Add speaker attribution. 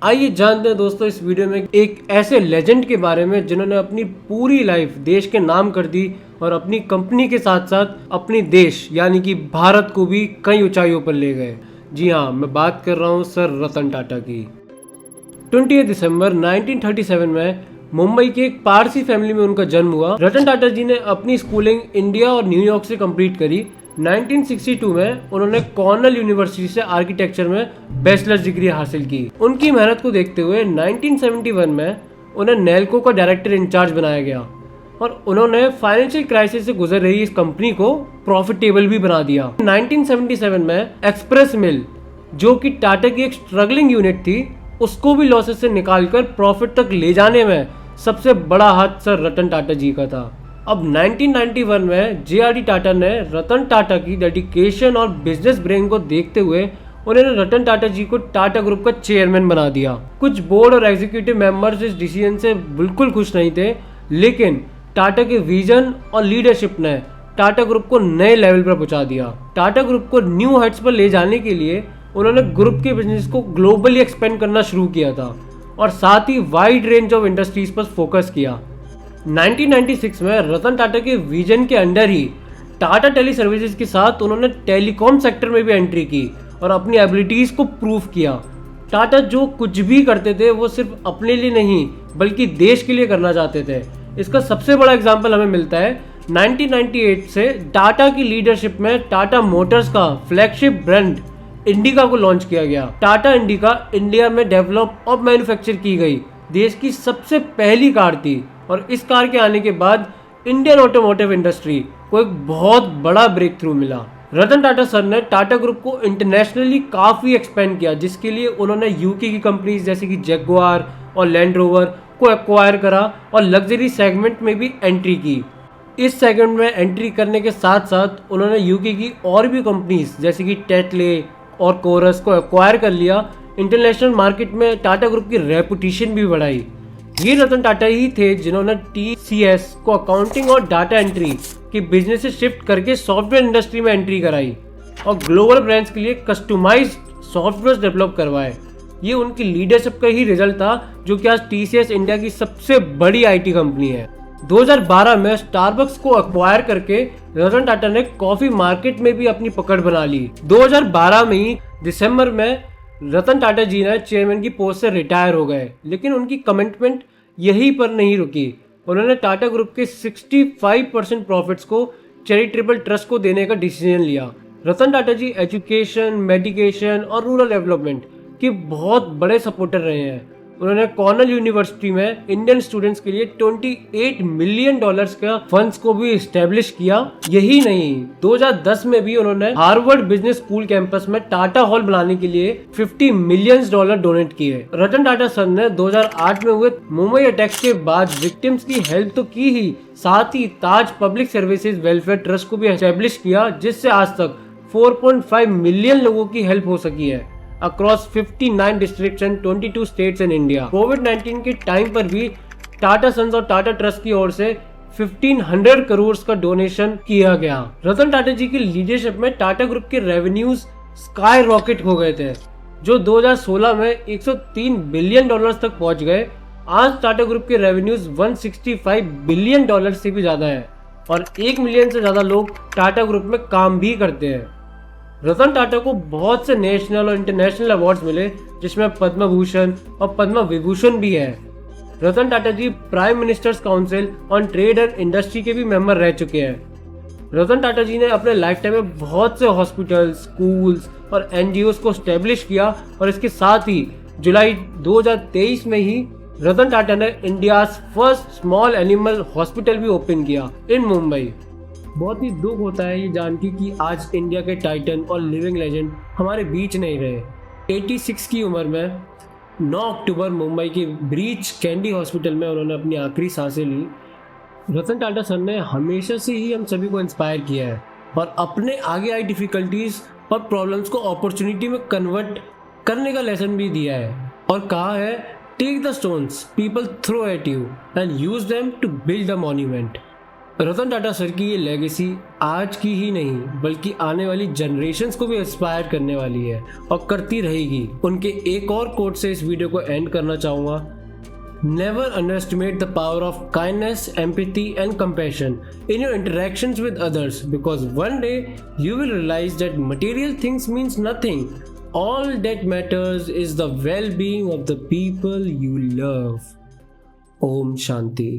Speaker 1: आइए जानते हैं दोस्तों इस वीडियो में एक ऐसे लेजेंड के बारे में जिन्होंने अपनी पूरी लाइफ देश के नाम कर दी और अपनी कंपनी के साथ साथ अपनी देश यानी कि भारत को भी कई ऊंचाइयों पर ले गए। जी हाँ, मैं बात कर रहा हूँ सर रतन टाटा की। 20 दिसंबर 1937 में मुंबई की एक पारसी फैमिली में उनका जन्म हुआ। रतन टाटा जी ने अपनी स्कूलिंग इंडिया और न्यूयॉर्क से कंप्लीट करी। 1962 में उन्होंने कॉर्नेल यूनिवर्सिटी से आर्किटेक्चर में बैचलर्स डिग्री हासिल की। उनकी मेहनत को देखते हुए 1971 में उन्हें नेल्को का डायरेक्टर इंचार्ज बनाया गया और उन्होंने फाइनेंशियल क्राइसिस से गुजर रही इस कंपनी को प्रॉफिटेबल भी बना दिया। 1977 में एक्सप्रेस मिल, जो कि टाटा की एक स्ट्रगलिंग यूनिट थी, उसको भी लॉसेस से निकालकर प्रॉफिट तक ले जाने में सबसे बड़ा हाथ सर रतन टाटा जी का था। अब 1991 में जे.आर.डी. टाटा ने रतन टाटा की डेडिकेशन और बिजनेस ब्रेन को देखते हुए उन्होंने रतन टाटा जी को टाटा ग्रुप का चेयरमैन बना दिया। कुछ बोर्ड और एग्जीक्यूटिव मेंबर्स इस डिसीजन से बिल्कुल खुश नहीं थे, लेकिन टाटा के विजन और लीडरशिप ने टाटा ग्रुप को नए लेवल पर पहुंचा दिया। टाटा ग्रुप को न्यू हाइट्स पर ले जाने के लिए उन्होंने ग्रुप के बिजनेस को ग्लोबली एक्सपेंड करना शुरू किया था और साथ ही वाइड रेंज ऑफ इंडस्ट्रीज पर फोकस किया। 1996 में रतन टाटा के विजन के अंडर ही टाटा टेली सर्विसेज के साथ उन्होंने टेलीकॉम सेक्टर में भी एंट्री की और अपनी एबिलिटीज को प्रूव किया। टाटा जो कुछ भी करते थे वो सिर्फ अपने लिए नहीं बल्कि देश के लिए करना चाहते थे। इसका सबसे बड़ा एग्जांपल हमें मिलता है 1998 से टाटा की लीडरशिप में टाटा मोटर्स का फ्लैगशिप ब्रांड इंडिका को लॉन्च किया गया। टाटा इंडिका इंडिया में डेवलप और मैन्युफैक्चर की गई देश की सबसे पहली कार थी और इस कार के आने के बाद इंडियन ऑटोमोटिव इंडस्ट्री को एक बहुत बड़ा ब्रेक थ्रू मिला। रतन टाटा सर ने टाटा ग्रुप को इंटरनेशनली काफी एक्सपेंड किया, जिसके लिए उन्होंने यूके की कंपनीज जैसे कि जगुआर और लैंड रोवर को एक्वायर करा और लग्जरी सेगमेंट में भी एंट्री की। इस सेगमेंट में एंट्री करने के साथ साथ उन्होंने यूके की और भी कंपनीज जैसे कि टेटले और कोरस को एक्वायर कर लिया। इंटरनेशनल मार्केट में टाटा ग्रुप की रेपुटेशन भी बढ़ाई। ये रतन टाटा ही थे जिन्होंने TCS को अकाउंटिंग और डाटा एंट्री के बिजनेस से शिफ्ट करके सॉफ्टवेयर इंडस्ट्री में एंट्री कराई और ग्लोबल ब्रांड्स के लिए कस्टमाइज्ड सॉफ्टवेयर डेवलप करवाए। ये उनकी लीडरशिप का ही रिजल्ट था, जो कि आज TCS इंडिया की सबसे बड़ी IT कंपनी है। 2012 में स्टारबक्स को एक्वायर करके रतन टाटा ने कॉफी मार्केट में भी अपनी पकड़ बना ली। 2012 में ही दिसंबर में रतन टाटा जी ने चेयरमैन की पोस्ट से रिटायर हो गए, लेकिन उनकी कमिटमेंट यहीं पर नहीं रुकी। उन्होंने टाटा ग्रुप के 65% प्रॉफिट्स को चैरिटेबल ट्रस्ट को देने का डिसीजन लिया। रतन टाटा जी एजुकेशन, मेडिकेशन और रूरल डेवलपमेंट के बहुत बड़े सपोर्टर रहे हैं। उन्होंने कॉर्नेल यूनिवर्सिटी में इंडियन स्टूडेंट्स के लिए $28 मिलियन का फंड्स को भी एस्टेब्लिश किया। यही नहीं, 2010 में भी उन्होंने हार्वर्ड बिजनेस स्कूल कैंपस में टाटा हॉल बनाने के लिए $50 मिलियन डोनेट किए। रतन टाटा सर ने 2008 में हुए मुंबई अटैक्स के बाद विक्टिम्स की हेल्प तो की ही, साथ ही ताज पब्लिक सर्विसेज वेलफेयर ट्रस्ट को भी एस्टेब्लिश किया, जिससे आज तक 4.5 मिलियन लोगों की हेल्प हो सकी है across 59 districts and 22 states in India. कोविड-19 के टाइम पर भी टाटा सन्स और टाटा ट्रस्ट की ओर से 1500 करोड़ का डोनेशन किया गया। रतन टाटा जी की लीडरशिप में टाटा ग्रुप के रेवेन्यूज स्काई रॉकेट हो गए थे, जो 2016 में $103 बिलियन तक पहुंच गए। आज टाटा ग्रुप के रेवेन्यूज $165 बिलियन से भी ज्यादा है और 1 मिलियन से ज्यादा लोग टाटा ग्रुप में काम भी करते हैं। रतन टाटा को बहुत से नेशनल और इंटरनेशनल अवार्ड्स मिले, जिसमें पद्म भूषण और पद्म विभूषण भी है। Ratan Tata ji prime ministers council on trade and industry के भी मेंबर रह चुके हैं। रतन टाटा जी ने अपने लाइफ टाइम में बहुत से हॉस्पिटल्स, स्कूल्स और NGOs को स्टैब्लिश किया और इसके साथ ही जुलाई 2023 में ही रतन टाटा ने India first small animal hospital भी ओपन किया इन मुंबई। बहुत ही दुख होता है ये जान के कि आज इंडिया के टाइटन और लिविंग लेजेंड हमारे बीच नहीं रहे। 86 की उम्र में 9 अक्टूबर मुंबई के ब्रीच कैंडी हॉस्पिटल में उन्होंने अपनी आखिरी सांसें ली। रतन टाटा सर ने हमेशा से ही हम सभी को इंस्पायर किया है और अपने आगे आई डिफिकल्टीज और प्रॉब्लम्स को अपॉर्चुनिटी में कन्वर्ट करने का लेसन भी दिया है और कहा है, take the stones people throw at you and use them to build a monument. Ratan Tata sir की ये लेगेसी आज की ही नहीं बल्कि आने वाली जनरेशन्स को भी इंस्पायर करने वाली है और करती रहेगी। उनके एक और कोट से इस वीडियो को एंड करना चाहूँगा। Never underestimate the power of kindness, empathy and compassion in your interactions with others, because one day you will realize that material things means nothing. All that matters is the well-being of the people you love. Om Shanti.